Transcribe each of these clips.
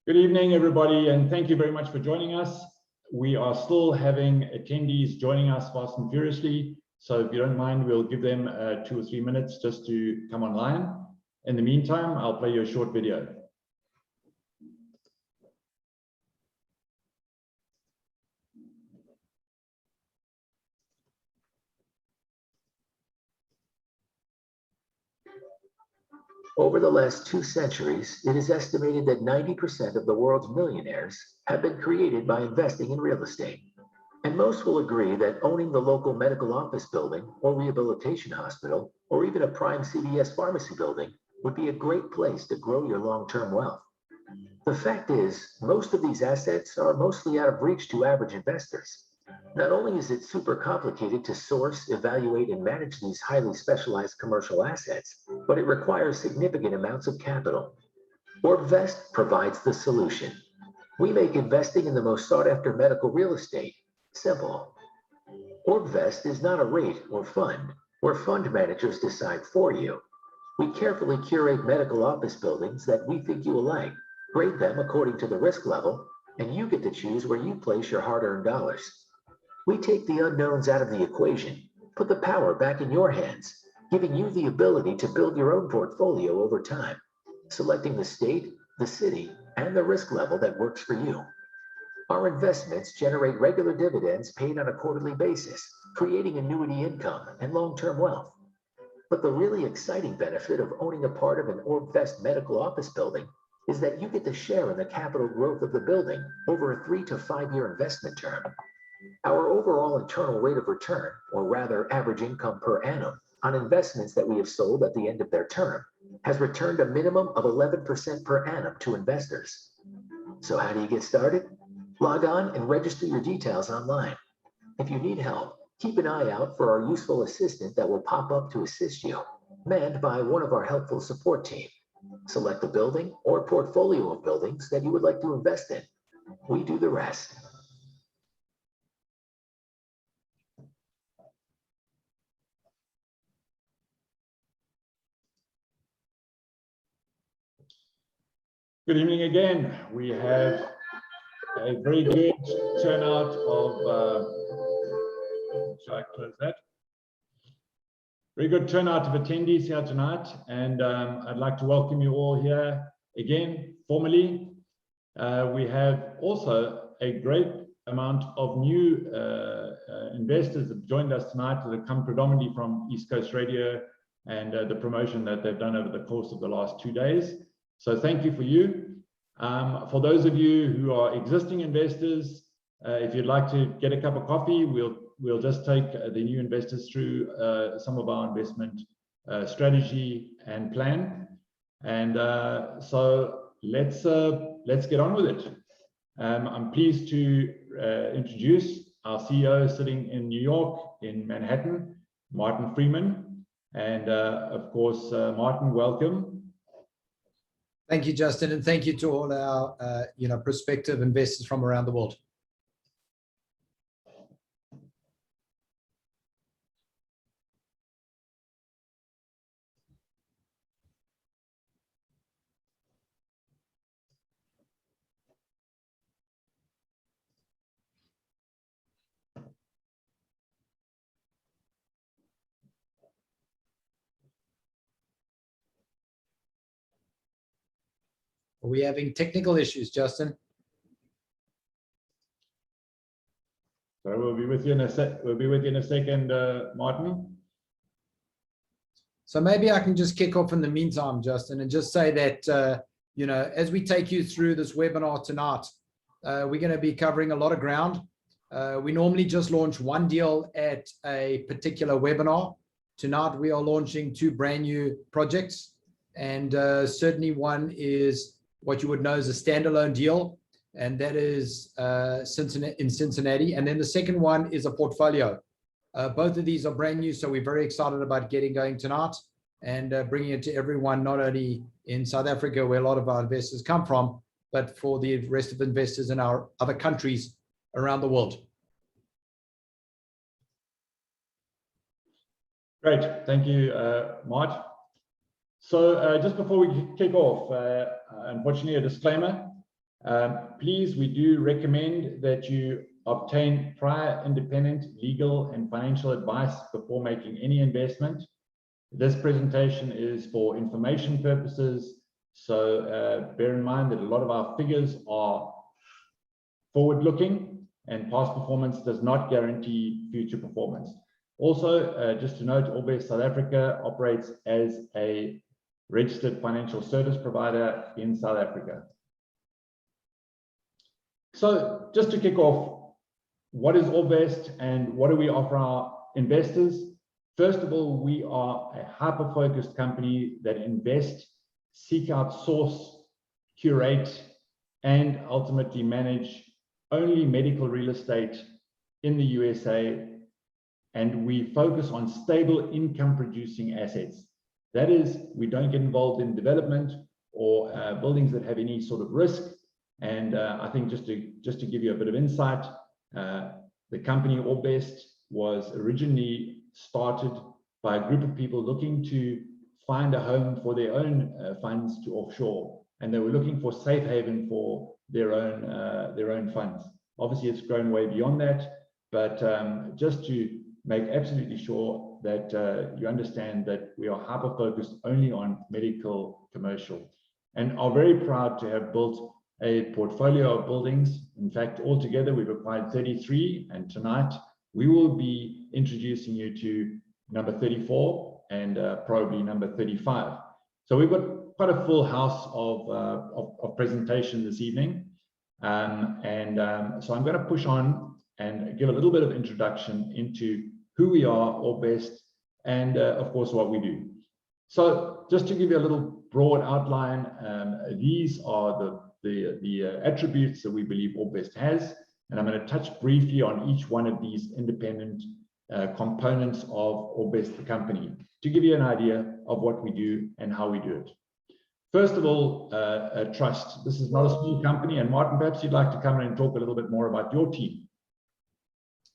Good evening, everybody, and thank you very much for joining us. We are still having attendees joining us fast and furiously, so if you don't mind, we'll give them 2 or 3 minutes just to come online. In the meantime, I'll play you a short video. Over the last 2 centuries, it is estimated that 90% of the world's millionaires have been created by investing in real estate. And most will agree that owning the local medical office building or rehabilitation hospital, or even a prime CVS pharmacy building, would be a great place to grow your long-term wealth. The fact is, most of these assets are mostly out of reach to average investors. Not only is it super complicated to source, evaluate, and manage these highly specialized commercial assets, but it requires significant amounts of capital. OrbVest provides the solution. We make investing in the most sought-after medical real estate simple. OrbVest is not a rate or fund, where fund managers decide for you. We carefully curate medical office buildings that we think you will like, grade them according to the risk level, and you get to choose where you place your hard-earned dollars. We take the unknowns out of the equation, put the power back in your hands, giving you the ability to build your own portfolio over time, selecting the state, the city, and the risk level that works for you. Our investments generate regular dividends paid on a quarterly basis, creating annuity income and long-term wealth. But the really exciting benefit of owning a part of an OrbVest medical office building is that you get to share in the capital growth of the building over a 3 to 5 year investment term. Our overall internal rate of return, or rather average income per annum, on investments that we have sold at the end of their term, has returned a minimum of 11% per annum to investors. So how do you get started? Log on and register your details online. If you need help, keep an eye out for our useful assistant that will pop up to assist you, manned by one of our helpful support team. Select a building or portfolio of buildings that you would like to invest in. We do the rest. Good evening again. We have a very good turnout of, shall I close that? Very good turnout of attendees here tonight, and I'd like to welcome you all here again, formally. We have also a great amount of new investors that have joined us tonight that have come predominantly from East Coast Radio and the promotion that they've done over the course of the last 2 days. So thank you for you. For those of you who are existing investors, if you'd like to get a cup of coffee, we'll just take the new investors through some of our investment strategy and plan. And so let's get on with it. I'm pleased to introduce our CEO sitting in New York, in Manhattan, Martin Freeman. And of course, Martin, welcome. Thank you, Justin, and thank you to all our prospective investors from around the world. Are we having technical issues, Justin? So we'll be with you in a second, Martin. So maybe I can just kick off in the meantime, Justin, and just say that as we take you through this webinar tonight, we're going to be covering a lot of ground. We normally just launch one deal at a particular webinar. Tonight we are launching 2 brand new projects, and certainly one is what you would know as a standalone deal, and that is in Cincinnati. And then the second one is a portfolio. Both of these are brand new, so we're very excited about getting going tonight and bringing it to everyone, not only in South Africa, where a lot of our investors come from, but for the rest of the investors in our other countries around the world. Great, thank you, Mart. So just before we kick off, unfortunately a disclaimer. Please, we do recommend that you obtain prior independent legal and financial advice before making any investment. This presentation is for information purposes, so bear in mind that a lot of our figures are forward-looking, and past performance does not guarantee future performance. Also, just to note, OrbVest South Africa operates as a registered financial service provider in South Africa. So just to kick off, what is OrbVest and what do we offer our investors? First of all, we are a hyper-focused company that invests, seek out, source, curate, and ultimately manage only medical real estate in the USA, and we focus on stable income producing assets. That is, we don't get involved in development or buildings that have any sort of risk. And I think just to give you a bit of insight, the company OrbVest was originally started by a group of people looking to find a home for their own funds to offshore, and they were looking for safe haven for their own funds. Obviously, it's grown way beyond that, but just to make absolutely sure that you understand that we are hyper focused only on medical commercial, and are very proud to have built a portfolio of buildings. In fact, altogether we've acquired 33, and tonight we will be introducing you to number 34 and probably number 35. So we've got quite a full house of presentation this evening, so I'm going to push on and give a little bit of introduction into who we are, OrbVest, and of course what we do. So just to give you a little broad outline, these are the attributes that we believe OrbVest has, and I'm going to touch briefly on each one of these independent components of OrbVest, the company, to give you an idea of what we do and how we do it. First of all, trust. This is not a small company, and Martin, perhaps you'd like to come in and talk a little bit more about your team.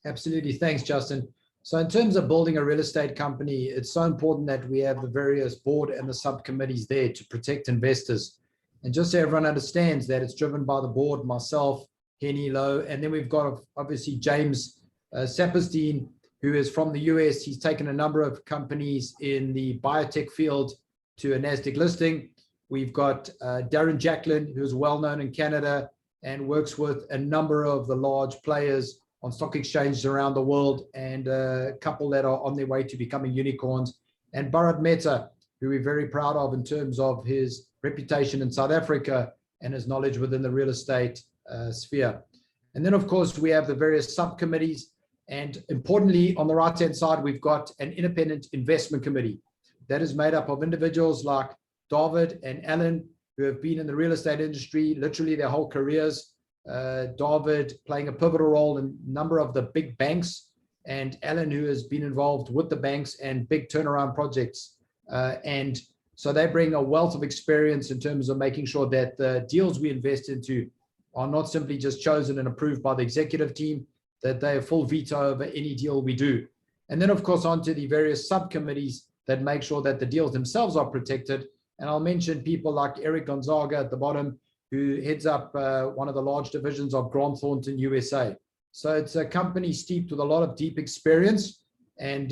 Absolutely. Thanks, Justin. So in terms of building a real estate company, it's so important that we have the various board and the subcommittees there to protect investors. And just so everyone understands that it's driven by the board, myself, Henny Lowe, and then we've got obviously James Saperstein, who is from the US. He's taken a number of companies in the biotech field to a NASDAQ listing. We've got Darren Jacklin, who is well known in Canada and works with a number of the large players on stock exchanges around the world, and a couple that are on their way to becoming unicorns. And Bharat Mehta, who we're very proud of in terms of his reputation in South Africa and his knowledge within the real estate sphere. And then, of course, we have the various subcommittees. And importantly, on the right-hand side, we've got an independent investment committee that is made up of individuals like David and Alan, who have been in the real estate industry literally their whole careers. David playing a pivotal role in a number of the big banks, and Alan, who has been involved with the banks and big turnaround projects. And so they bring a wealth of experience in terms of making sure that the deals we invest into are not simply just chosen and approved by the executive team, that they have full veto over any deal we do. And then, of course, onto the various subcommittees that make sure that the deals themselves are protected. And I'll mention people like Eric Gonzaga at the bottom, who heads up one of the large divisions of Grant Thornton USA. So it's a company steeped with a lot of deep experience, and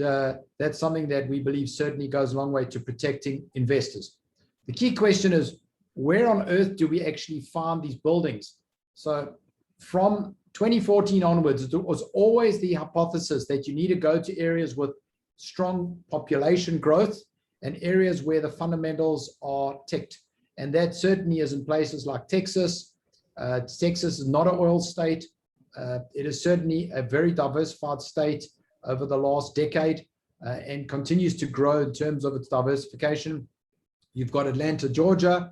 that's something that we believe certainly goes a long way to protecting investors. The key question is, where on earth do we actually find these buildings? So from 2014 onwards, it was always the hypothesis that you need to go to areas with strong population growth and areas where the fundamentals are ticked. And that certainly is in places like Texas. Texas is not an oil state. It is certainly a very diversified state over the last decade and continues to grow in terms of its diversification. You've got Atlanta, Georgia.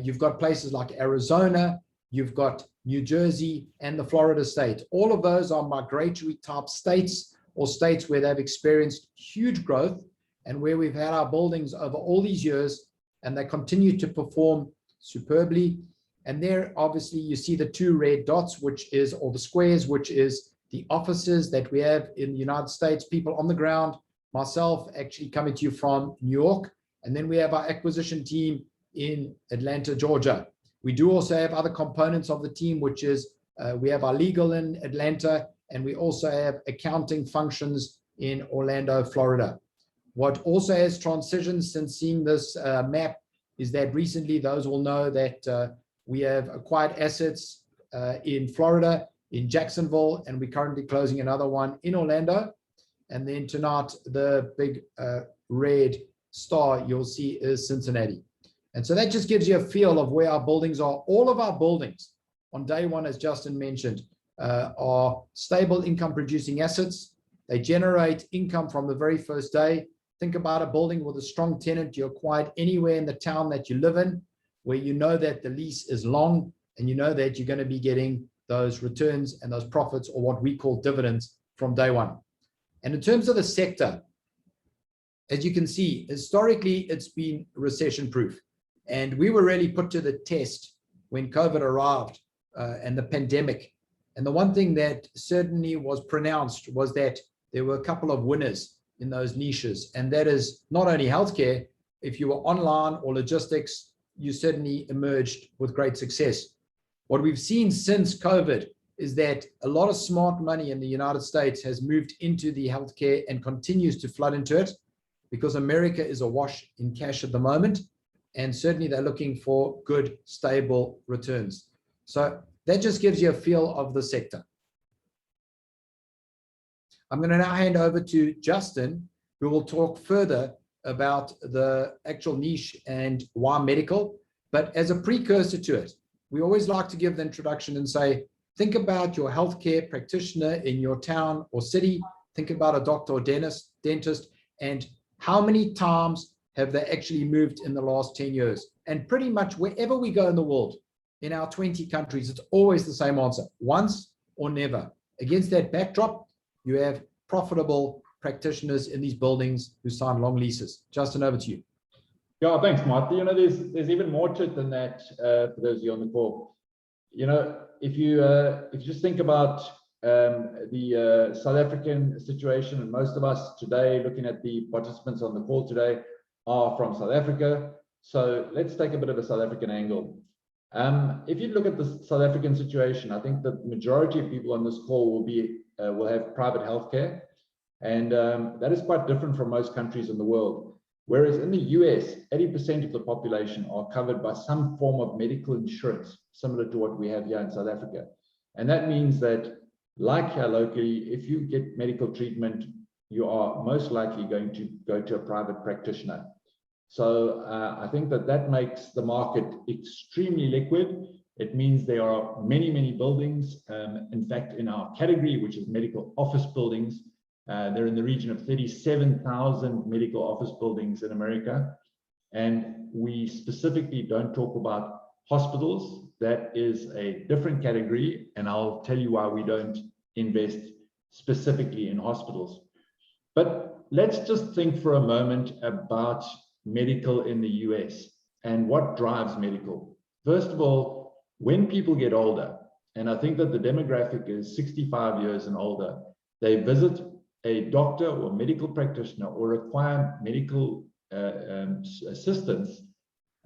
You've got places like Arizona. You've got New Jersey and the Florida state. All of those are migratory type states, or states where they've experienced huge growth and where we've had our buildings over all these years, and they continue to perform superbly. And there, obviously, you see the two red dots, which is, or the squares, which is the offices that we have in the United States, people on the ground, myself actually coming to you from New York. And then we have our acquisition team in Atlanta, Georgia. We do also have other components of the team, which is we have our legal in Atlanta, and we also have accounting functions in Orlando, Florida. What also has transitioned since seeing this map is that recently those will know that we have acquired assets in Florida, in Jacksonville, and we're currently closing another one in Orlando. And then tonight, the big red star you'll see is Cincinnati. And so that just gives you a feel of where our buildings are. All of our buildings on day one, as Justin mentioned, are stable income producing assets. They generate income from the very first day. Think about a building with a strong tenant you acquired anywhere in the town that you live in, where you know that the lease is long and you know that you're going to be getting those returns and those profits, or what we call dividends, from day one. And in terms of the sector, as you can see, historically, it's been recession proof. And we were really put to the test when COVID arrived and the pandemic. And the one thing that certainly was pronounced was that there were a couple of winners in those niches. And that is not only healthcare. If you were online or logistics, you certainly emerged with great success. What we've seen since COVID is that a lot of smart money in the United States has moved into the healthcare and continues to flood into it, because America is awash in cash at the moment. And certainly they're looking for good, stable returns. So that just gives you a feel of the sector. I'm going to now hand over to Justin, who will talk further about the actual niche and why medical. But as a precursor to it, we always like to give the introduction and say, think about your healthcare practitioner in your town or city. Think about a doctor or dentist, and how many times have they actually moved in the last 10 years? And pretty much wherever we go in the world, in our 20 countries, it's always the same answer: once or never. Against that backdrop, you have profitable practitioners in these buildings who sign long leases. Justin, over to you. Yeah, thanks, Mark. You know, there's even more to it than that for those of you on the call. You know, if you just think about the South African situation, and most of us today, looking at the participants on the call today, are from South Africa. So let's take a bit of a South African angle. If you look at the South African situation, I think the majority of people on this call will have private healthcare, and that is quite different from most countries in the world. Whereas in the US, 80% of the population are covered by some form of medical insurance, similar to what we have here in South Africa. And that means that, like here locally, if you get medical treatment, you are most likely going to go to a private practitioner. So I think that makes the market extremely liquid. It means there are many, many buildings. In fact, in our category, which is medical office buildings, they're in the region of 37,000 medical office buildings in America. And we specifically don't talk about hospitals. That is a different category. And I'll tell you why we don't invest specifically in hospitals. But let's just think for a moment about medical in the US and what drives medical. First of all, when people get older, and I think that the demographic is 65 years and older, they visit a doctor or medical practitioner or require medical assistance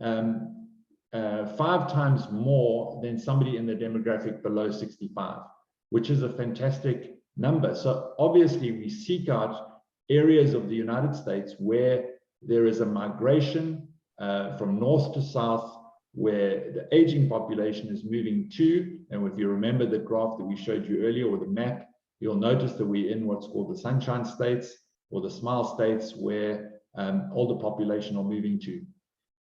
5 times more than somebody in the demographic below 65, which is a fantastic number. So obviously we seek out areas of the United States where there is a migration from north to south, where the aging population is moving to. And if you remember the graph that we showed you earlier, or the map, you'll notice that we're in what's called the sunshine states or the smile states, where older population are moving to.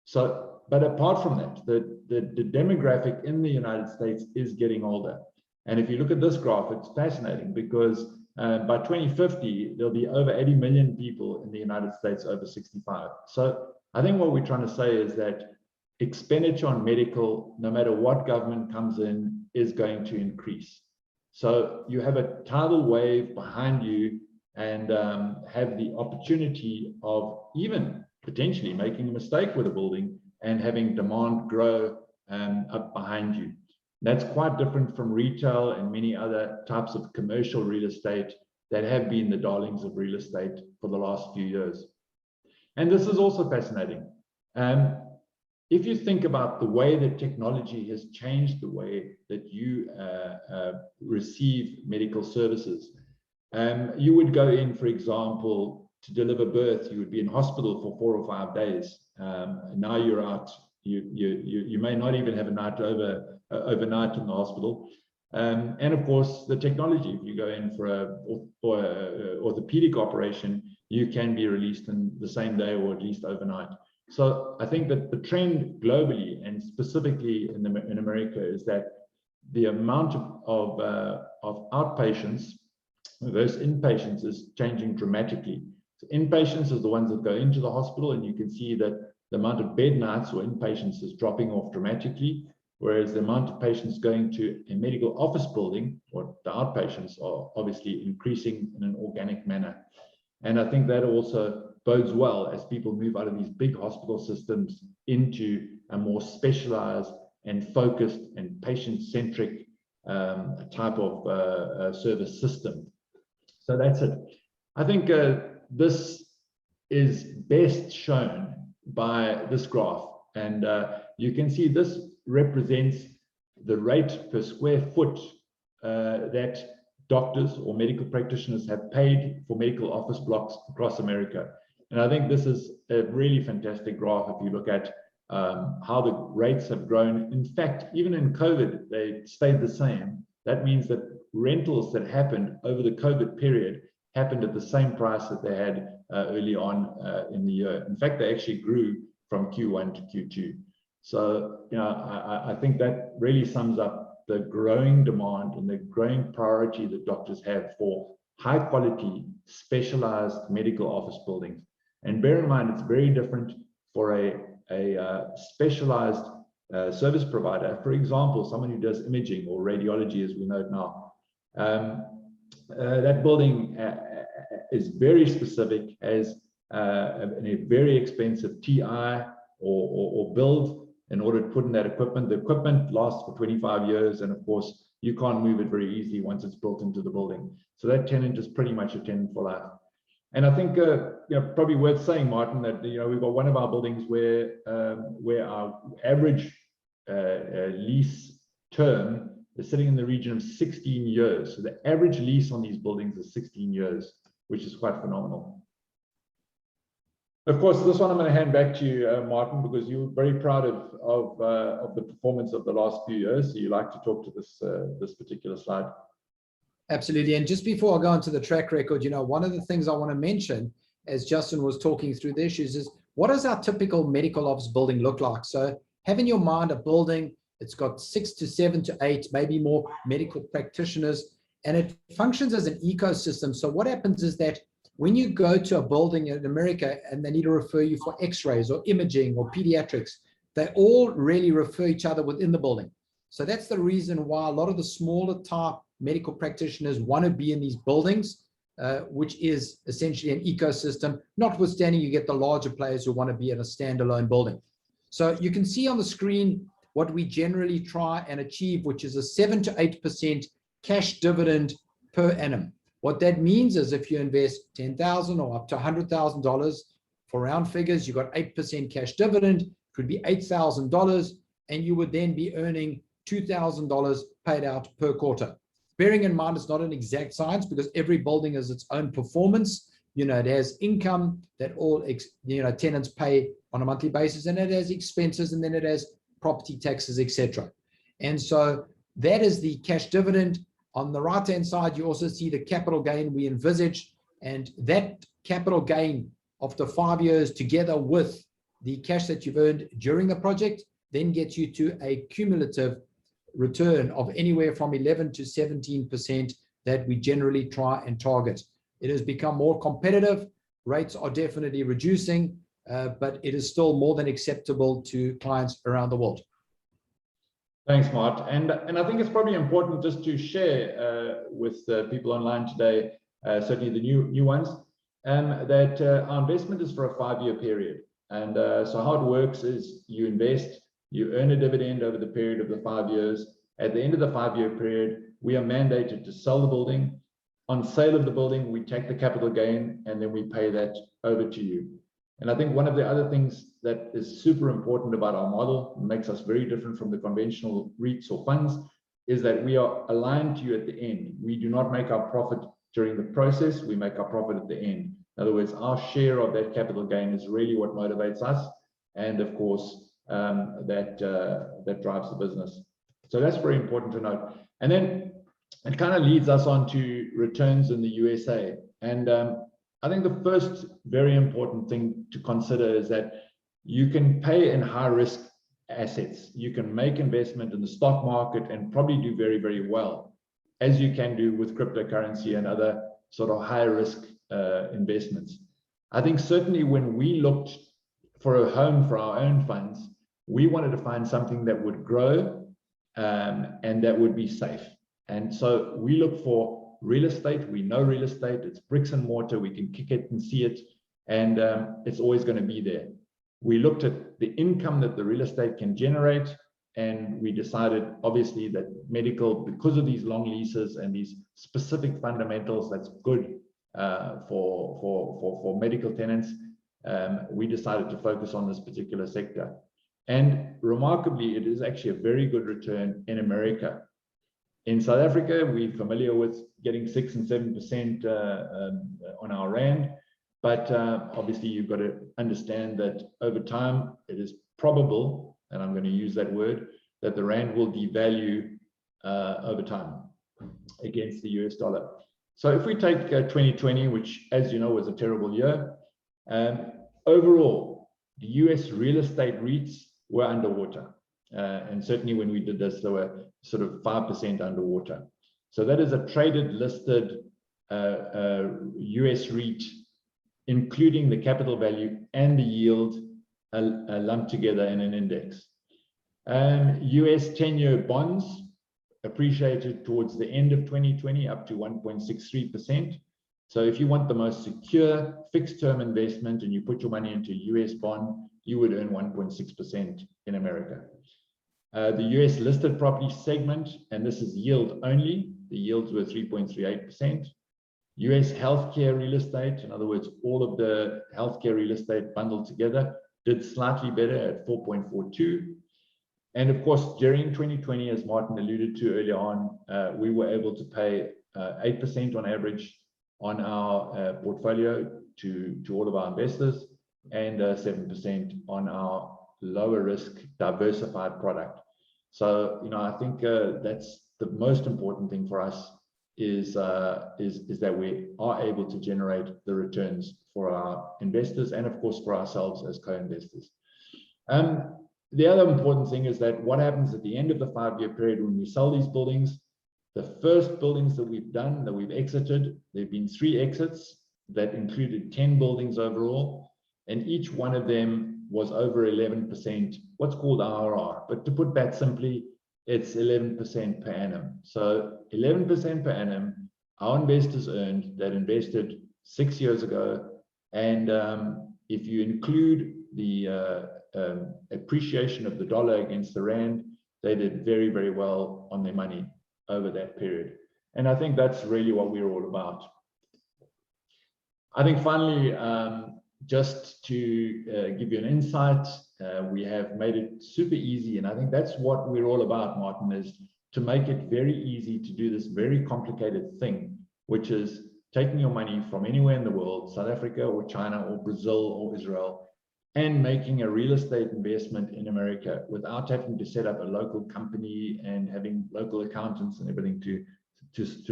So, but apart from that, the demographic in the United States is getting older. And if you look at this graph, it's fascinating, because by 2050, there'll be over 80 million people in the United States over 65. So I think what we're trying to say is that expenditure on medical, no matter what government comes in, is going to increase. So you have a tidal wave behind you, and have the opportunity of even potentially making a mistake with a building and having demand grow up behind you. That's quite different from retail and many other types of commercial real estate that have been the darlings of real estate for the last few years. And this is also fascinating. if you think about the way that technology has changed the way that you receive medical services, you would go in, for example, to deliver birth, you would be in hospital for 4 or 5 days. Now you're out, you may not even have a night overnight in the hospital. And of course, the technology, if you go in for a orthopedic operation, you can be released in the same day or at least overnight. So I think that the trend globally and specifically in America is that the amount of outpatients versus inpatients is changing dramatically. So inpatients is the ones that go into the hospital, and you can see that the amount of bed nights or inpatients is dropping off dramatically, whereas the amount of patients going to a medical office building, or the outpatients, are obviously increasing in an organic manner. And I think that also bodes well as people move out of these big hospital systems into a more specialized and focused and patient-centric type of service system. So that's it. I think this is best shown by this graph. And you can see this represents the rate per square foot that doctors or medical practitioners have paid for medical office blocks across America. And I think this is a really fantastic graph if you look at how the rates have grown. In fact, even in COVID, they stayed the same. That means that rentals that happened over the COVID period happened at the same price that they had early on in the year. In fact, they actually grew from Q1 to Q2. So, you know, I think that really sums up the growing demand and the growing priority that doctors have for high quality, specialized medical office buildings. And bear in mind, it's very different for a specialized service provider. For example, someone who does imaging or radiology, as we know it now. That building is very specific, has a very expensive TI or build in order to put in that equipment. The equipment lasts for 25 years, and of course, you can't move it very easily once it's built into the building. So that tenant is pretty much a tenant for life. And I think, you know, probably worth saying, Martin, that, you know, we've got one of our buildings where our average lease term is sitting in the region of 16 years. So the average lease on these buildings is 16 years, which is quite phenomenal. Of course, this one I'm going to hand back to you, Martin, because you're very proud of the performance of the last few years. So you like to talk to this particular slide. Absolutely. And just before I go into the track record, you know, one of the things I want to mention, as Justin was talking through the issues, is what does our typical medical office building look like? So have in your mind a building, it's got 6 to 7 to 8, maybe more medical practitioners, and it functions as an ecosystem. So what happens is that when you go to a building in America and they need to refer you for x-rays or imaging or pediatrics, they all really refer each other within the building. So that's the reason why a lot of the smaller type medical practitioners want to be in these buildings, which is essentially an ecosystem, notwithstanding you get the larger players who want to be in a standalone building. So you can see on the screen what we generally try and achieve, which is a 7 to 8% cash dividend per annum. What that means is if you invest $10,000 or up to $100,000 for round figures, you got 8% cash dividend, could be $8,000, and you would then be earning $2,000 paid out per quarter. Bearing in mind, it's not an exact science because every building has its own performance. You know, it has income that all, you know, tenants pay on a monthly basis, and it has expenses, and then it has property taxes, etc. And so that is the cash dividend. On the right-hand side, you also see the capital gain we envisage, and that capital gain after 5 years together with the cash that you've earned during the project then gets you to a cumulative return of anywhere from 11 to 17% that we generally try and target. It has become more competitive. Rates are definitely reducing, but it is still more than acceptable to clients around the world. Thanks, Mart. And I think it's probably important just to share with people online today, certainly the new ones, that our investment is for a 5-year period. And so how it works is you invest, you earn a dividend over the period of the 5 years. At the end of the 5-year period, we are mandated to sell the building. On sale of the building, we take the capital gain, and then we pay that over to you. And I think one of the other things that is super important about our model, makes us very different from the conventional REITs or funds, is that we are aligned to you at the end. We do not make our profit during the process, we make our profit at the end. In other words, our share of that capital gain is really what motivates us. And of course, that drives the business. So that's very important to note. And then it kind of leads us on to returns in the USA. And I think the first very important thing to consider is that you can pay in high risk assets. You can make investment in the stock market and probably do very, very well, as you can do with cryptocurrency and other sort of high risk investments. I think certainly when we looked for a home for our own funds, we wanted to find something that would grow and that would be safe. And so we look for real estate. We know real estate, it's bricks and mortar, we can kick it and see it, and it's always going to be there. We looked at the income that the real estate can generate, and we decided obviously that medical, because of these long leases and these specific fundamentals, that's good for medical tenants. We decided to focus on this particular sector. And remarkably, it is actually a very good return in America. In South Africa, we're familiar with getting 6 and 7% on our rand, but obviously you've got to understand that over time it is probable, and I'm going to use that word, that the rand will devalue over time against the US dollar. So if we take 2020, which, as you know, was a terrible year, overall, the US real estate REITs were underwater. And certainly when we did this, they were sort of 5% underwater. So that is a traded, listed US REIT, including the capital value and the yield lumped together in an index. US 10-year bonds appreciated towards the end of 2020 up to 1.63%. So if you want the most secure fixed term investment and you put your money into a US bond, you would earn 1.6% in America. The US listed property segment, and this is yield only, the yields were 3.38%. US healthcare real estate, in other words, all of the healthcare real estate bundled together, did slightly better at 4.42. And of course, during 2020, as Martin alluded to earlier on, we were able to pay 8% on average on our portfolio to all of our investors, and 7% on our lower risk diversified product. So, you know, I think that's the most important thing for us is that we are able to generate the returns for our investors and of course for ourselves as co-investors. The other important thing is that what happens at the end of the 5-year period when we sell these buildings, the first buildings that we've done, that we've exited, there have been 3 exits that included 10 buildings overall, and each one of them was over 11%, what's called IRR. But to put that simply, it's 11% per annum. So 11% per annum, our investors earned, that invested 6 years ago. And if you include the appreciation of the dollar against the rand, they did very, very well on their money over that period. And I think that's really what we're all about. I think finally, just to give you an insight, we have made it super easy. And I think that's what we're all about, Martin, is to make it very easy to do this very complicated thing, which is taking your money from anywhere in the world, South Africa or China or Brazil or Israel, and making a real estate investment in America without having to set up a local company and having local accountants and everything to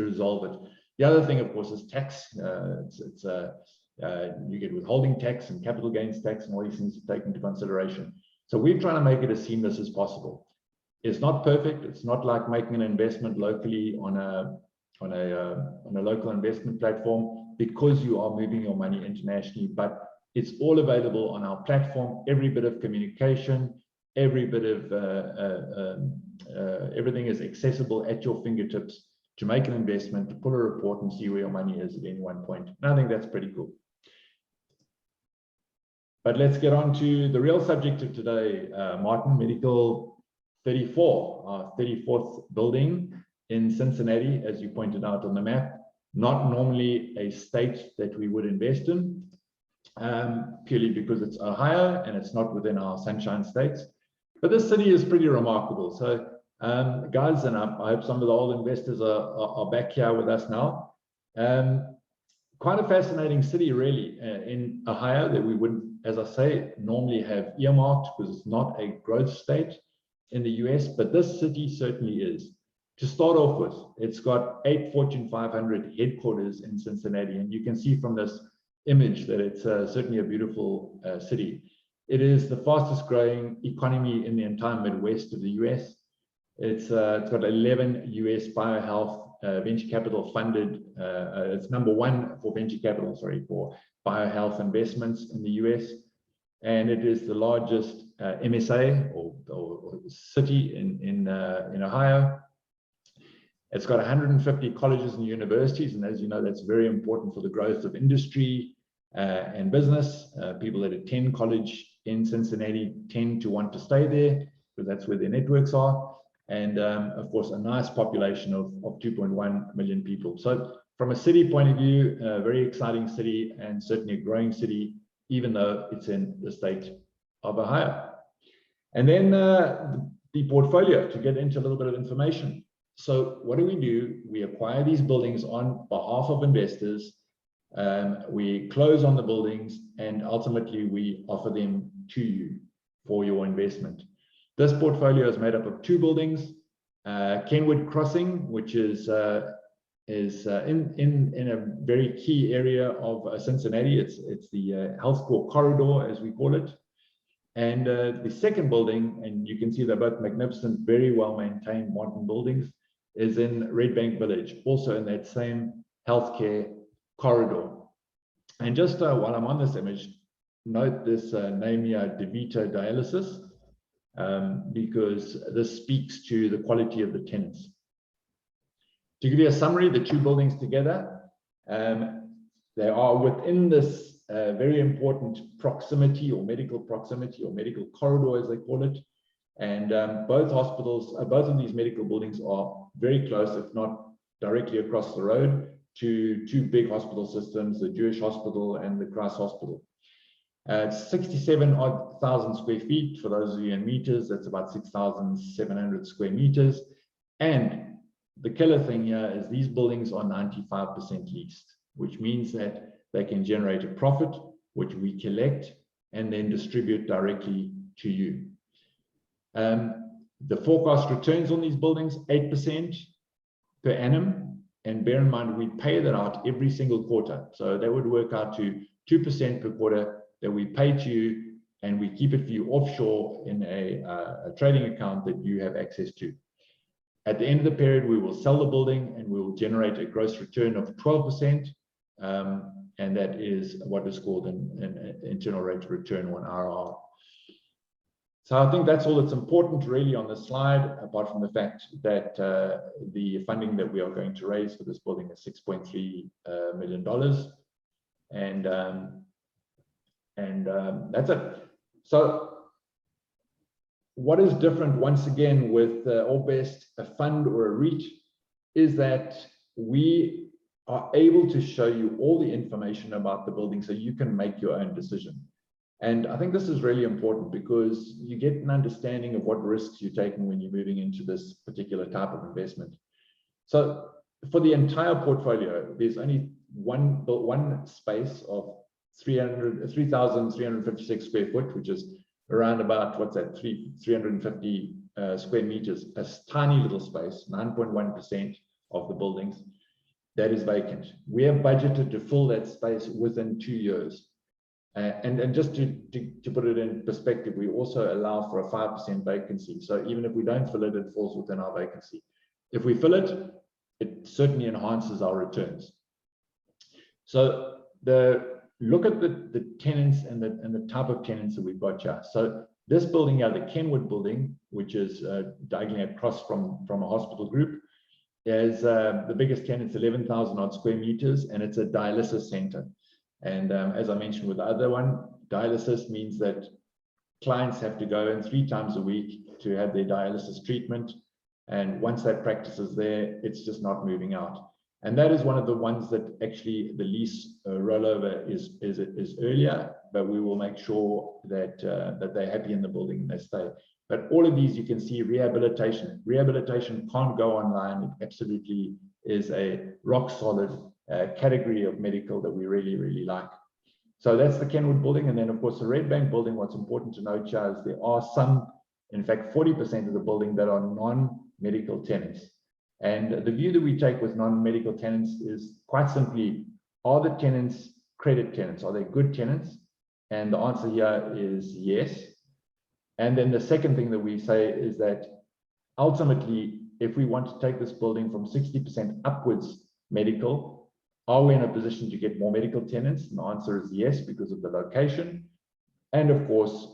resolve it. The other thing, of course, is tax. You get withholding tax and capital gains tax and all these things to take into consideration. So we're trying to make it as seamless as possible. It's not perfect. It's not like making an investment locally on a local investment platform, because you are moving your money internationally, but it's all available on our platform. Every bit of communication, every bit of everything is accessible at your fingertips to make an investment, to pull a report and see where your money is at any one point. And I think that's pretty cool. But let's get on to the real subject of today, Martin. Medical 34, our 34th building in Cincinnati, as you pointed out on the map. Not normally a state that we would invest in. purely because it's Ohio and it's not within our Sunshine States. But this city is pretty remarkable. So guys, and I hope some of the old investors are back here with us now. Quite a fascinating city, really, in Ohio that we wouldn't, as I say, normally have earmarked because it's not a growth state in the US, but this city certainly is. To start off with, it's got 8 Fortune 500 headquarters in Cincinnati, and you can see from this image that it's certainly a beautiful city. It is the fastest growing economy in the entire Midwest of the US. It's got 11 US biohealth venture capital funded. It's #1 for venture capital, sorry, for biohealth investments in the US. And it is the largest MSA or city in Ohio. It's got 150 colleges and universities. And as you know, that's very important for the growth of industry and business. People that attend college in Cincinnati tend to want to stay there because that's where their networks are. And of course, a nice population of 2.1 million people. So from a city point of view, a very exciting city and certainly a growing city, even though it's in the state of Ohio. And then the portfolio, to get into a little bit of information. So what do? We acquire these buildings on behalf of investors. We close on the buildings and ultimately we offer them to you for your investment. This portfolio is made up of 2 buildings, Kenwood Crossing, which is in a very key area of Cincinnati. It's the healthcare corridor, as we call it. And the second building, and you can see they're both magnificent, very well maintained modern buildings, is in Red Bank Village, also in that same healthcare corridor. And just while I'm on this image, note this name here, DeVita Dialysis, because this speaks to the quality of the tenants. To give you a summary, the 2 buildings together, they are within this very important proximity or medical corridor, as they call it. And both of these medical buildings are very close, if not directly across the road, to 2 big hospital systems, the Jewish Hospital and the Christ Hospital. It's 67,000 square feet. For those of you in meters, that's about 6,700 square meters. And the killer thing here is these buildings are 95% leased, which means that they can generate a profit, which we collect and then distribute directly to you. The forecast returns on these buildings, 8% per annum. And bear in mind, we pay that out every single quarter. So that would work out to 2% per quarter that we pay to you, and we keep it for you offshore in a trading account that you have access to. At the end of the period, we will sell the building and we will generate a gross return of 12%. And that is what is called an internal rate of return, or an IRR. So I think that's all that's important really on this slide, apart from the fact that the funding that we are going to raise for this building is $6.3 million. And that's it. So what is different once again with OrbVest, a fund or a REIT, is that we are able to show you all the information about the building so you can make your own decision. And I think this is really important because you get an understanding of what risks you're taking when you're moving into this particular type of investment. So for the entire portfolio, there's only one space of 3,356 square foot, which is around about, what's that, 350 square meters, a tiny little space, 9.1% of the buildings, that is vacant. We have budgeted to fill that space within 2 years. And just to put it in perspective, we also allow for a 5% vacancy. So even if we don't fill it, it falls within our vacancy. If we fill it, it certainly enhances our returns. So look at the tenants and the type of tenants that we've got here. So this building here, the Kenwood building, which is diagonally across from a hospital group, is the biggest tenant's 11,000 odd square meters, and it's a dialysis center. And as I mentioned with the other one, dialysis means that clients have to go in 3 times a week to have their dialysis treatment. And once that practice is there, it's just not moving out. And that is one of the ones that actually the lease rollover is earlier, but we will make sure that that they're happy in the building and they stay. But all of these, you can see rehabilitation. Rehabilitation can't go online. It absolutely is a rock solid category of medical that we really, really like. So that's the Kenwood building. And then, of course, the Red Bank building, what's important to note here is there are some, in fact, 40% of the building that are non-medical tenants. And the view that we take with non-medical tenants is quite simply, are the tenants credit tenants? Are they good tenants? And the answer here is yes. And then the second thing that we say is that ultimately, if we want to take this building from 60% upwards medical, are we in a position to get more medical tenants? And the answer is yes, because of the location. And of course,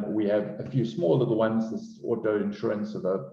we have a few small little ones, this auto insurance of a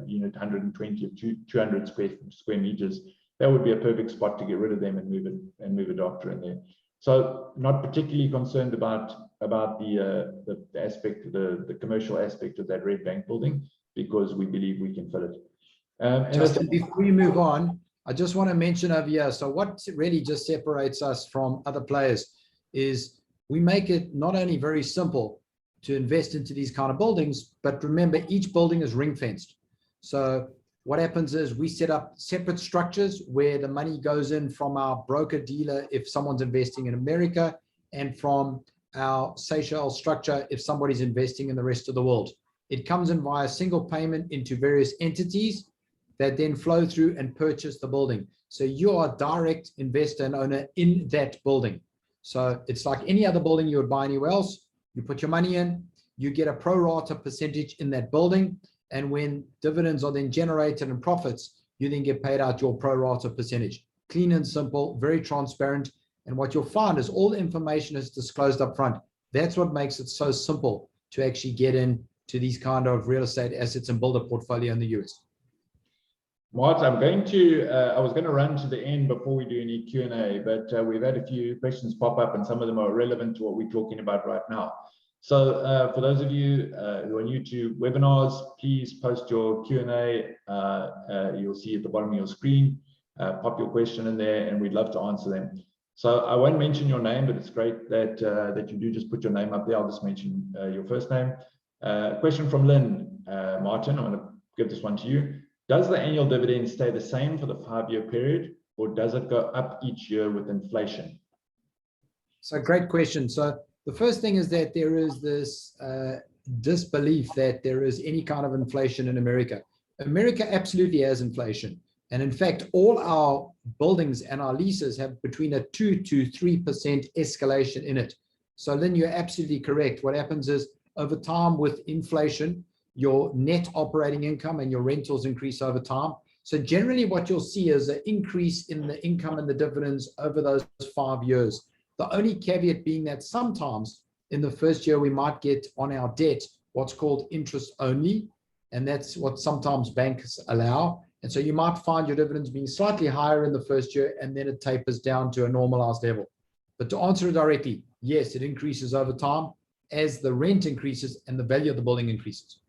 unit 120 or 200 square meters. That would be a perfect spot to get rid of them and move a doctor in there. So not particularly concerned about the aspect, the commercial aspect of that Red Bank building, because we believe we can fill it. Justin, before we move on, I just want to mention over here, so what really just separates us from other players is we make it not only very simple to invest into these kind of buildings, but remember, each building is ring fenced. So what happens is we set up separate structures where the money goes in from our broker dealer if someone's investing in America, and from our Seychelles structure if somebody's investing in the rest of the world. It comes in via single payment into various entities that then flow through and purchase the building. So you are a direct investor and owner in that building. So it's like any other building you would buy anywhere else. You put your money in, you get a pro rata percentage in that building. And when dividends are then generated and profits, you then get paid out your pro rata percentage. Clean and simple, very transparent. And what you'll find is all the information is disclosed up front. That's what makes it so simple to actually get into these kind of real estate assets and build a portfolio in the US. Mart, I was going to run to the end before we do any Q&A, but we've had a few questions pop up and some of them are relevant to what we're talking about right now. So for those of you who are new to webinars, please post your Q&A. You'll see at the bottom of your screen, pop your question in there and we'd love to answer them. So I won't mention your name, but it's great that you do just put your name up there. I'll just mention your first name. Question from Lynn. Martin, I'm going to give this one to you. Does the annual dividend stay the same for the 5-year period, or does it go up each year with inflation? So great question. So the first thing is that there is this disbelief that there is any kind of inflation in America. America absolutely has inflation. And in fact, all our buildings and our leases have between a 2 to 3% escalation in it. So Lynn, you're absolutely correct. What happens is over time with inflation, your net operating income and your rentals increase over time. So generally what you'll see is an increase in the income and the dividends over those 5 years. The only caveat being that sometimes in the first year we might get on our debt what's called interest only, and that's what sometimes banks allow. And so you might find your dividends being slightly higher in the first year and then it tapers down to a normalized level. But to answer it directly, yes, it increases over time as the rent increases and the value of the building increases.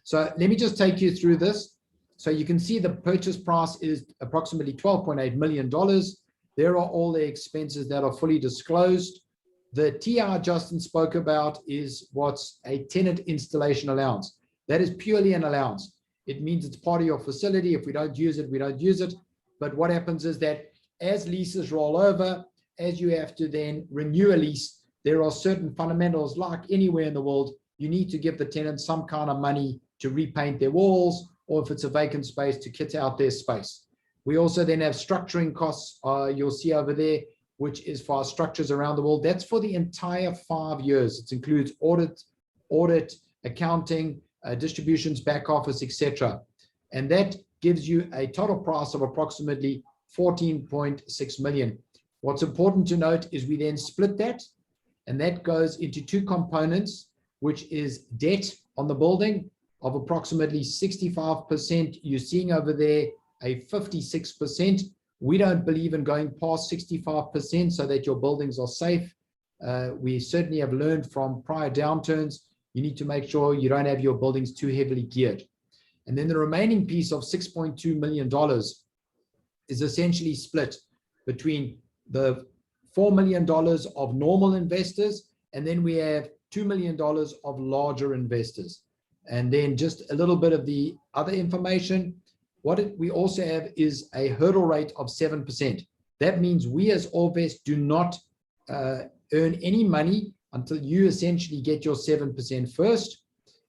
So let me just take you through this. So you can see the purchase price is approximately $12.8 million. There are all the expenses that are fully disclosed. The TI Justin spoke about is what's a tenant installation allowance. That is purely an allowance. It means it's part of your facility. If we don't use it, we don't use it. But what happens is that as leases roll over, as you have to then renew a lease, there are certain fundamentals like anywhere in the world. You need to give the tenant some kind of money to repaint their walls, or if it's a vacant space, to kit out their space. We also then have structuring costs, you'll see over there, which is for our structures around the world. That's for the entire 5 years. It includes audit, accounting, distributions, back office, etc. And that gives you a total price of approximately $14.6 million. What's important to note is we then split that, and that goes into 2 components, which is debt on the building of approximately 65%. You're seeing over there a 56%. We don't believe in going past 65% so that your buildings are safe. We certainly have learned from prior downturns, you need to make sure you don't have your buildings too heavily geared. And then the remaining piece of $6.2 million is essentially split between the $4 million of normal investors, and then we have $2 million of larger investors. And then just a little bit of the other information. What we also have is a hurdle rate of 7%. That means we as OrbVest do not earn any money until you essentially get your 7% first.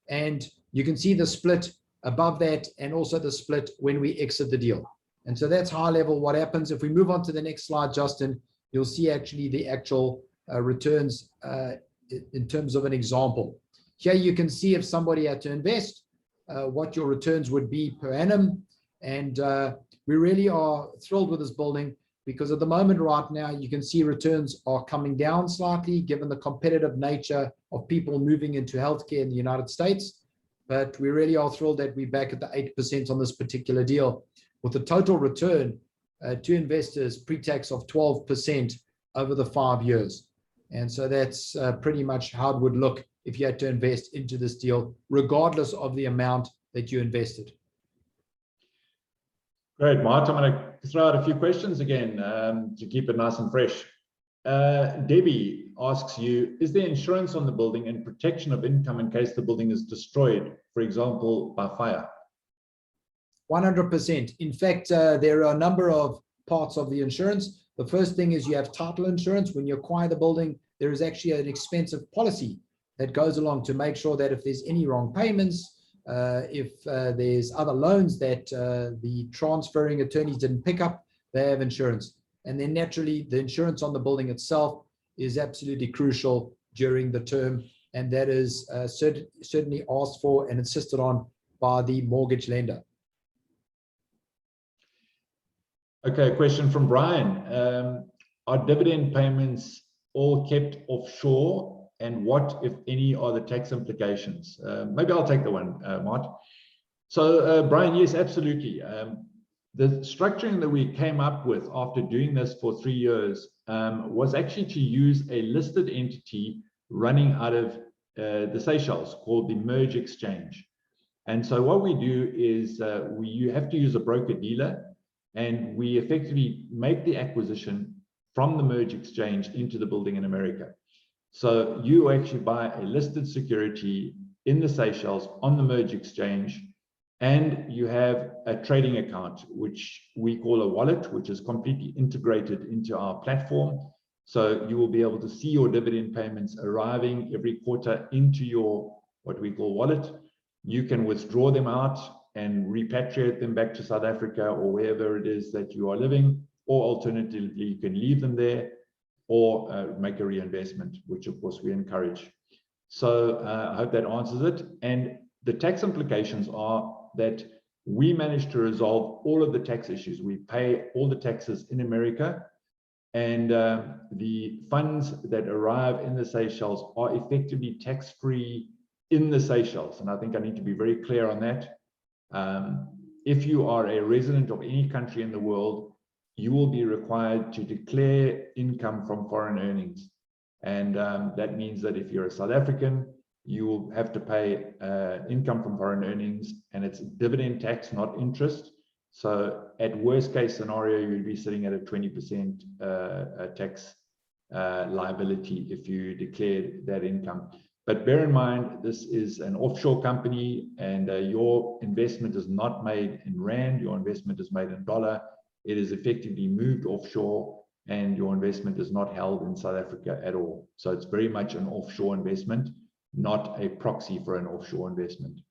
And you can see the split above that, and also the split when we exit the deal. And so that's high level what happens. If we move on to the next slide, Justin, you'll see actually the actual returns in terms of an example. Here you can see if somebody had to invest, what your returns would be per annum. And we really are thrilled with this building, because at the moment right now, you can see returns are coming down slightly given the competitive nature of people moving into healthcare in the United States. But we really are thrilled that we're back at the 8% on this particular deal, with a total return to investors pre-tax of 12% over the 5 years. And so that's pretty much how it would look if you had to invest into this deal, regardless of the amount that you invested. Great, Mart. I'm going to throw out a few questions again to keep it nice and fresh. Debbie asks you, is there insurance on the building and protection of income in case the building is destroyed, for example, by fire? 100%. In fact, there are a number of parts of the insurance. The first thing is you have title insurance. When you acquire the building, there is actually an expensive policy that goes along to make sure that if there's any wrong payments, if there's other loans that the transferring attorneys didn't pick up, they have insurance. And then naturally, the insurance on the building itself is absolutely crucial during the term. And that is certainly asked for and insisted on by the mortgage lender. Okay, a question from Brian. Are dividend payments all kept offshore? And what, if any, are the tax implications? Maybe I'll take the one, Mart. So, Brian, yes, absolutely. The structuring that we came up with after doing this for 3 years was actually to use a listed entity running out of the Seychelles called the Merge Exchange. And so what we do is you have to use a broker-dealer, and we effectively make the acquisition from the Merge Exchange into the building in America. So you actually buy a listed security in the Seychelles on the Merge Exchange, and you have a trading account, which we call a wallet, which is completely integrated into our platform. So you will be able to see your dividend payments arriving every quarter into your, what we call wallet. You can withdraw them out and repatriate them back to South Africa or wherever it is that you are living, or alternatively, you can leave them there or make a reinvestment, which of course we encourage. So I hope that answers it. And the tax implications are that we managed to resolve all of the tax issues. We pay all the taxes in America, and the funds that arrive in the Seychelles are effectively tax-free in the Seychelles. And I think I need to be very clear on that. If you are a resident of any country in the world, you will be required to declare income from foreign earnings. And that means that if you're a South African, you will have to pay income from foreign earnings, and it's dividend tax, not interest. So at worst case scenario, you'd be sitting at a 20% tax liability if you declared that income. But bear in mind, this is an offshore company, and your investment is not made in rand. Your investment is made in dollar. It is effectively moved offshore, and your investment is not held in South Africa at all. So it's very much an offshore investment, not a proxy for an offshore investment.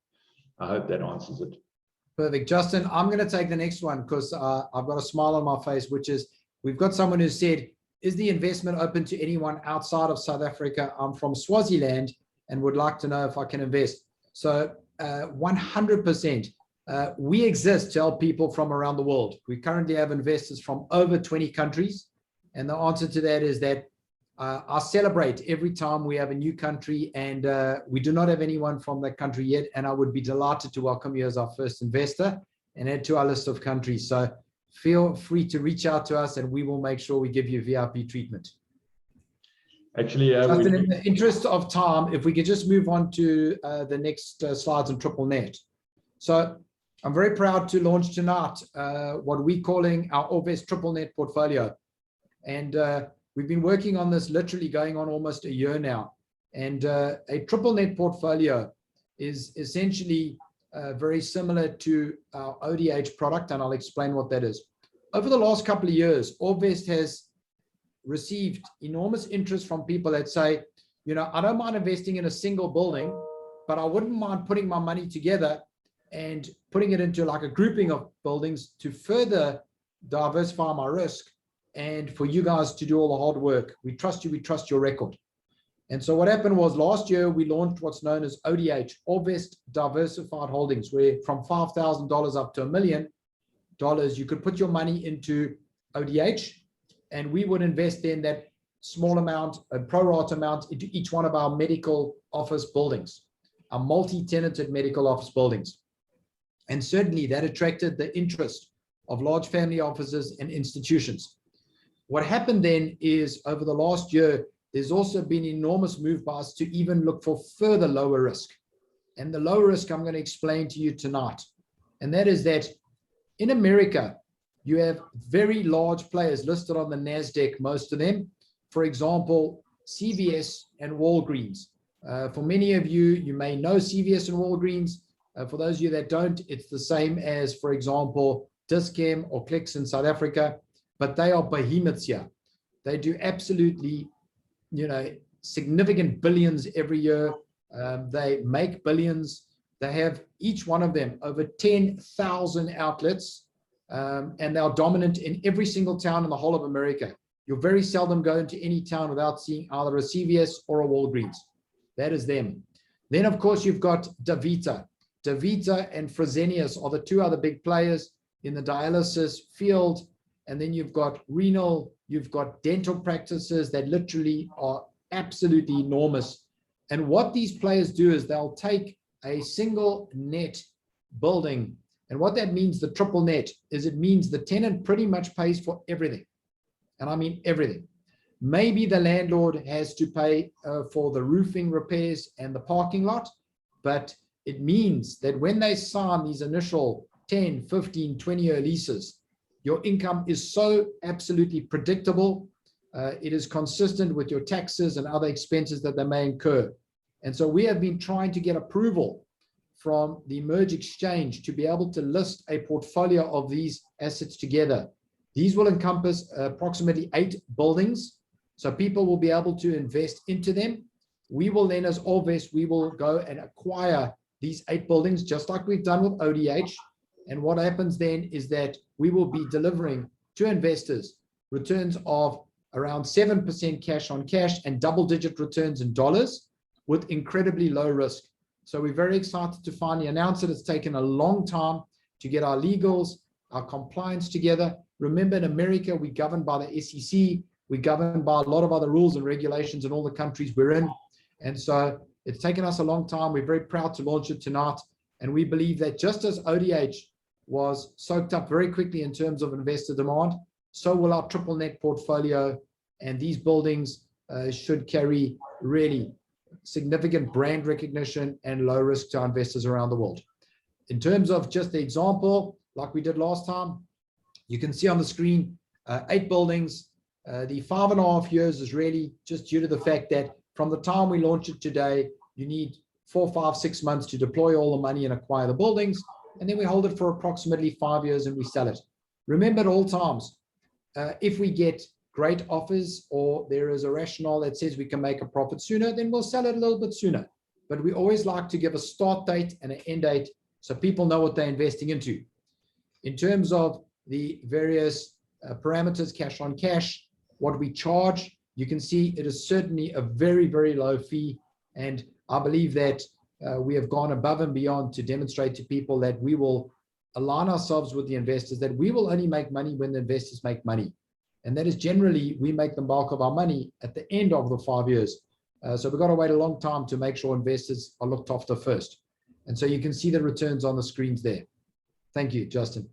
I hope that answers it. Perfect. Justin, I'm going to take the next one because I've got a smile on my face, which is we've got someone who said, is the investment open to anyone outside of South Africa? I'm from Swaziland and would like to know if I can invest. So 100%. We exist to help people from around the world. We currently have investors from over 20 countries. And the answer to that is that I celebrate every time we have a new country, and we do not have anyone from that country yet. And I would be delighted to welcome you as our first investor and add to our list of countries. So feel free to reach out to us, and we will make sure we give you VIP treatment. Actually, Justin, in the interest of time, if we could just move on to the next slides on triple net. So I'm very proud to launch tonight what we're calling our OrbVest triple net portfolio. And we've been working on this literally going on almost a year now. And a triple net portfolio is essentially very similar to our ODH product, and I'll explain what that is. Over the last couple of years, OrbVest has received enormous interest from people that say, you know, I don't mind investing in a single building, but I wouldn't mind putting my money together and putting it into like a grouping of buildings to further diversify my risk and for you guys to do all the hard work. We trust you, we trust your record. And so what happened was last year we launched what's known as ODH, OrbVest Diversified Holdings, where from $5,000 up to $1 million, you could put your money into ODH, and we would invest then that small amount, a pro rata amount, into each one of our medical office buildings, our multi-tenanted medical office buildings. And certainly that attracted the interest of large family offices and institutions. What happened then is over the last year, there's also been enormous move by us to even look for further lower risk. And the lower risk I'm going to explain to you tonight. And that is that in America, you have very large players listed on the NASDAQ, most of them. For example, CVS and Walgreens. For many of you, you may know CVS and Walgreens. For those of you that don't, it's the same as, for example, Dis-Chem or Clicks in South Africa, but they are behemoths here. They do absolutely, you know, significant billions every year. They make billions. They have each one of them over 10,000 outlets, and they are dominant in every single town in the whole of America. You'll very seldom go into any town without seeing either a CVS or a Walgreens. That is them. Then, of course, you've got DaVita. DaVita and Fresenius are the two other big players in the dialysis field. And then you've got renal, you've got dental practices that literally are absolutely enormous. And what these players do is they'll take a single net building. And what that means, the triple net, is it means the tenant pretty much pays for everything. And I mean everything. Maybe the landlord has to pay for the roofing repairs and the parking lot, but it means that when they sign these initial 10, 15, 20-year leases, your income is so absolutely predictable. It is consistent with your taxes and other expenses that they may incur. And so we have been trying to get approval from the Merge Exchange to be able to list a portfolio of these assets together. These will encompass approximately 8 buildings. So people will be able to invest into them. We will then, as OrbVest, we will go and acquire these 8 buildings, just like we've done with ODH. And what happens then is that we will be delivering to investors returns of around 7% cash on cash and double-digit returns in dollars with incredibly low risk. So we're very excited to finally announce it. It's taken a long time to get our legals, our compliance together. Remember, in America, we're governed by the SEC. We're governed by a lot of other rules and regulations in all the countries we're in. And so it's taken us a long time. We're very proud to launch it tonight. And we believe that just as ODH was soaked up very quickly in terms of investor demand, so will our triple net portfolio. And these buildings should carry really significant brand recognition and low risk to our investors around the world. In terms of just the example, like we did last time, you can see on the screen 8 buildings. The 5.5 years is really just due to the fact that from the time we launch it today, you need 4, 5, 6 months to deploy all the money and acquire the buildings. And then we hold it for approximately 5 years and we sell it. Remember at all times, if we get great offers or there is a rationale that says we can make a profit sooner, then we'll sell it a little bit sooner. But we always like to give a start date and an end date so people know what they're investing into. In terms of the various parameters, cash on cash, what we charge, you can see it is certainly a very, very low fee. And I believe that we have gone above and beyond to demonstrate to people that we will align ourselves with the investors, that we will only make money when the investors make money. And that is generally, we make the bulk of our money at the end of the 5 years. So we've got to wait a long time to make sure investors are looked after first. And so you can see the returns on the screens there. Thank you, Justin.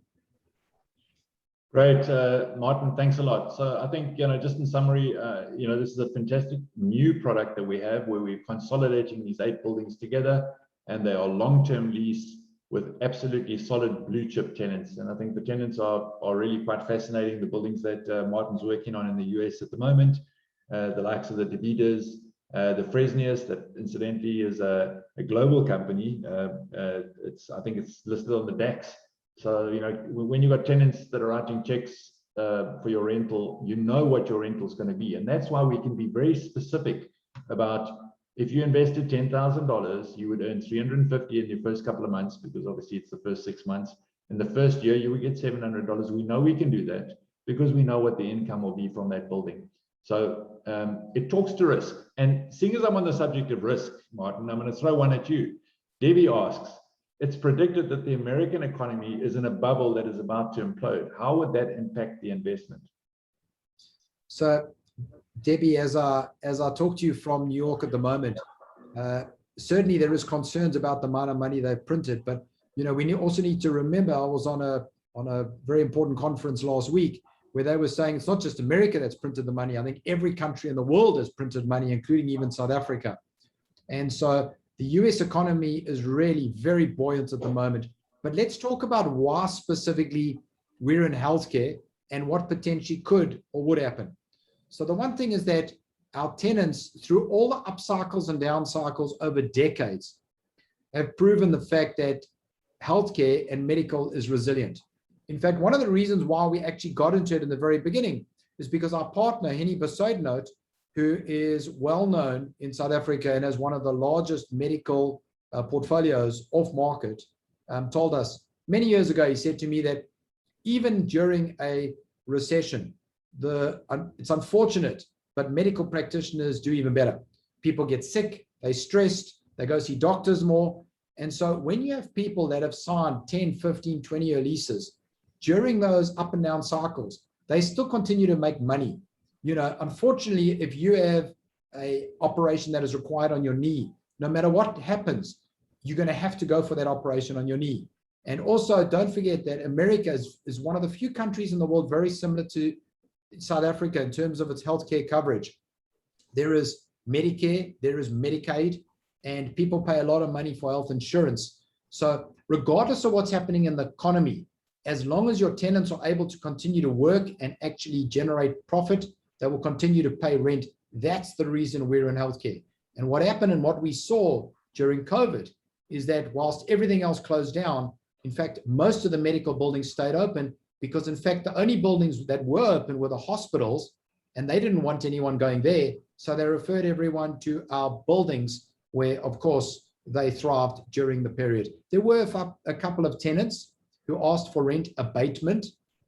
Great, Martin, thanks a lot. So I think, just in summary, this is a fantastic new product that we have where we're consolidating these 8 buildings together, and they are long-term lease with absolutely solid blue chip tenants. And I think the tenants are really quite fascinating. The buildings that Martin's working on in the US at the moment, the likes of the DeVitas, the Fresnius, that incidentally is a global company. I think it's listed on the DAX. So, you know, when you've got tenants that are writing checks for your rental, you know what your rental is going to be. And that's why we can be very specific about, if you invested $10,000, you would earn $350 in your first couple of months, because obviously it's the first 6 months. In the first year, you would get $700. We know we can do that because we know what the income will be from that building. So it talks to risk. And seeing as I'm on the subject of risk, Martin, I'm going to throw one at you. Debbie asks, it's predicted that the American economy is in a bubble that is about to implode. How would that impact the investment? So, Debbie, as I talk to you from New York at the moment, certainly there is concerns about the amount of money they've printed, but you know, we also need to remember, I was on a very important conference last week where they were saying it's not just America that's printed the money. I think every country in the world has printed money, including even South Africa. And so the US economy is really very buoyant at the moment. But let's talk about why specifically we're in healthcare and what potentially could or would happen. So the one thing is that our tenants, through all the up cycles and down cycles over decades, have proven the fact that healthcare and medical is resilient. In fact, one of the reasons why we actually got into it in the very beginning is because our partner, Henny Besuidenhout, who is well known in South Africa and has one of the largest medical portfolios off market, told us many years ago, he said to me that even during a recession, it's unfortunate, but medical practitioners do even better. People get sick, they're stressed, they go see doctors more. And so when you have people that have signed 10, 15, 20-year leases, during those up and down cycles, they still continue to make money. You know, unfortunately, if you have an operation that is required on your knee, no matter what happens, you're going to have to go for that operation on your knee. And also, don't forget that America is one of the few countries in the world very similar to South Africa in terms of its healthcare coverage. There is Medicare, there is Medicaid, and people pay a lot of money for health insurance. So regardless of what's happening in the economy, as long as your tenants are able to continue to work and actually generate profit, they will continue to pay rent. That's the reason we're in healthcare. And what happened and what we saw during COVID is that whilst everything else closed down, in fact, most of the medical buildings stayed open, because in fact, the only buildings that were open were the hospitals, and they didn't want anyone going there. So they referred everyone to our buildings where, of course, they thrived during the period. There were a couple of tenants who asked for rent abatement,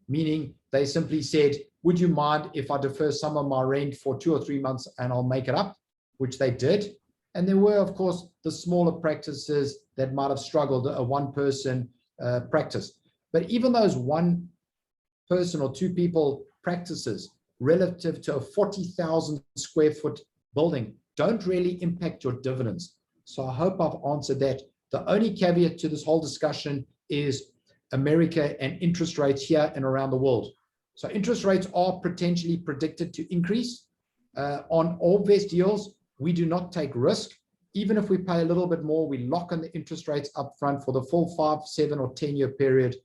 meaning they simply said, would you mind if I defer some of my rent for 2 or 3 months and I'll make it up, which they did. And there were, of course, the smaller practices that might have struggled, a one-person practice. But even those one person or two people practices relative to a 40,000 square foot building don't really impact your dividends. So I hope I've answered that. The only caveat to this whole discussion is America and interest rates here and around the world. So interest rates are potentially predicted to increase. On OrbVest deals, we do not take risk. Even if we pay a little bit more, we lock in the interest rates up front for the full 5, 7, or 10-year period,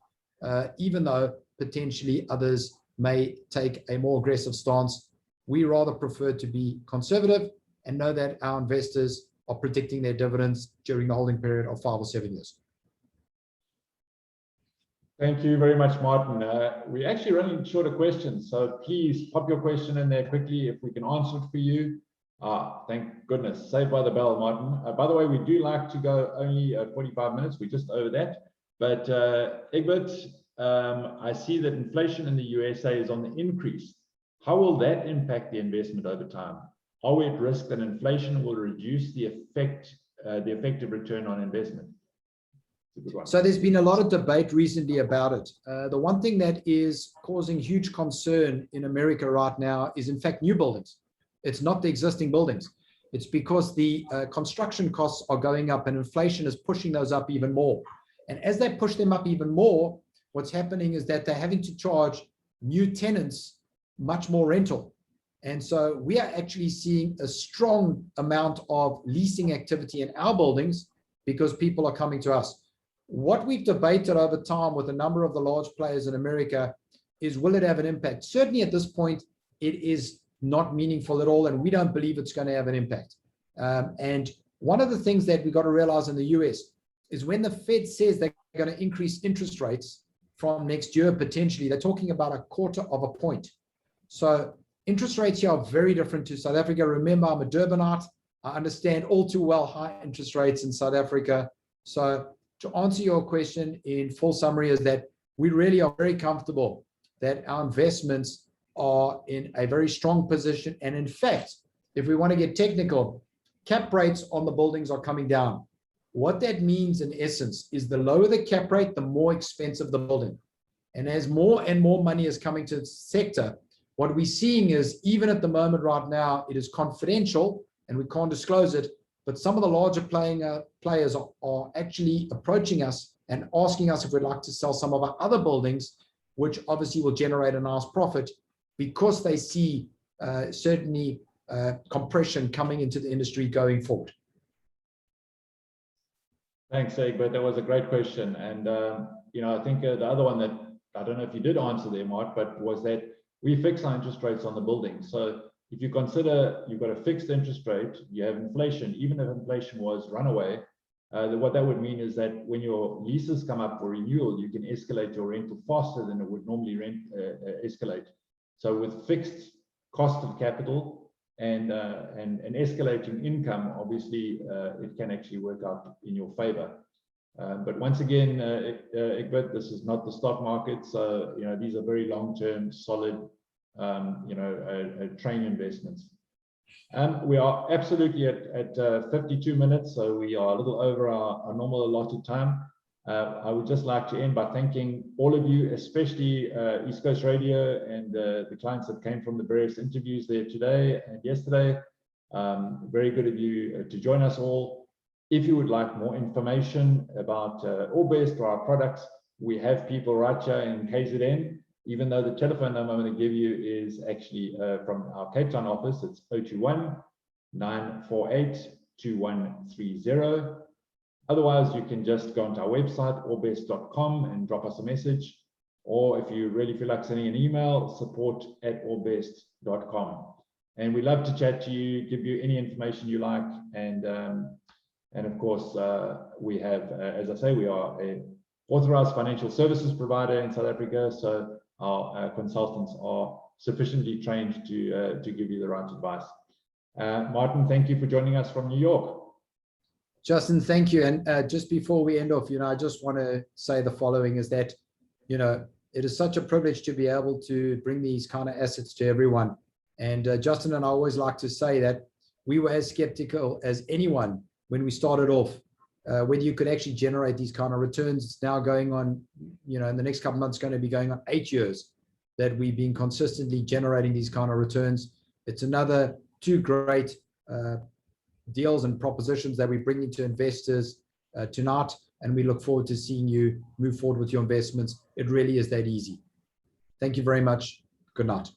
even though potentially others may take a more aggressive stance. We rather prefer to be conservative and know that our investors are predicting their dividends during the holding period of 5 or 7 years. Thank you very much, Martin. We're actually running short of questions, so please pop your question in there quickly if we can answer it for you. Thank goodness. Saved by the bell, Martin. By the way, we do like to go only 45 minutes. We're just over that. But Egbert, I see that inflation in the USA is on the increase. How will that impact the investment over time? Are we at risk that inflation will reduce the effective return on investment? So there's been a lot of debate recently about it. The one thing that is causing huge concern in America right now is, in fact, new buildings. It's not the existing buildings. It's because the construction costs are going up and inflation is pushing those up even more. And as they push them up even more, what's happening is that they're having to charge new tenants much more rental. And so we are actually seeing a strong amount of leasing activity in our buildings because people are coming to us. What we've debated over time with a number of the large players in America is, will it have an impact? Certainly at this point, it is not meaningful at all, and we don't believe it's going to have an impact. And one of the things that we got to realize in the US is when the Fed says they're going to increase interest rates from next year, potentially, they're talking about 1/4 of a point. So interest rates here are very different to South Africa. Remember, I'm a Durbanite. I understand all too well high interest rates in South Africa. So to answer your question in full summary is that we really are very comfortable that our investments are in a very strong position. And in fact, if we want to get technical, cap rates on the buildings are coming down. What that means in essence is the lower the cap rate, the more expensive the building. And as more and more money is coming to the sector, what we're seeing is, even at the moment right now, it is confidential and we can't disclose it, but some of the larger players are actually approaching us and asking us if we'd like to sell some of our other buildings, which obviously will generate a nice profit because they see certainly compression coming into the industry going forward. Thanks, Egbert. That was a great question. And, I think the other one that, I don't know if you did answer there, Mark, but was that we fix our interest rates on the building. So if you consider you've got a fixed interest rate, you have inflation, even if inflation was runaway, what that would mean is that when your leases come up for renewal, you can escalate your rental faster than it would normally escalate. So with fixed cost of capital and escalating income, obviously it can actually work out in your favor. But once again, Egbert, this is not the stock market, so these are very long-term, solid, train investments. We are absolutely at 52 minutes, so we are a little over our normal allotted time. I would just like to end by thanking all of you, especially East Coast Radio and the clients that came from the various interviews there today and yesterday. Very good of you to join us all. If you would like more information about OrbVest or our products, we have people right here in KZN, even though the telephone number I'm going to give you is actually from our Cape Town office. It's 021-948-2130. Otherwise, you can just go onto our website, orbvest.com, and drop us a message. Or if you really feel like sending an email, support@orbvest.com. And we love to chat to you, give you any information you like. And of course, we have, as I say, we are an authorized financial services provider in South Africa. So our consultants are sufficiently trained to give you the right advice. Martin, thank you for joining us from New York. Justin, thank you. And just before we end off, I just want to say the following is that, it is such a privilege to be able to bring these kind of assets to everyone. And Justin and I always like to say that we were as skeptical as anyone when we started off, whether you could actually generate these kind of returns. It's now going on, in the next couple of months, going to be going on 8 years that we've been consistently generating these kind of returns. It's another 2 great deals and propositions that we bring into investors tonight, and we look forward to seeing you move forward with your investments. It really is that easy. Thank you very much. Good night.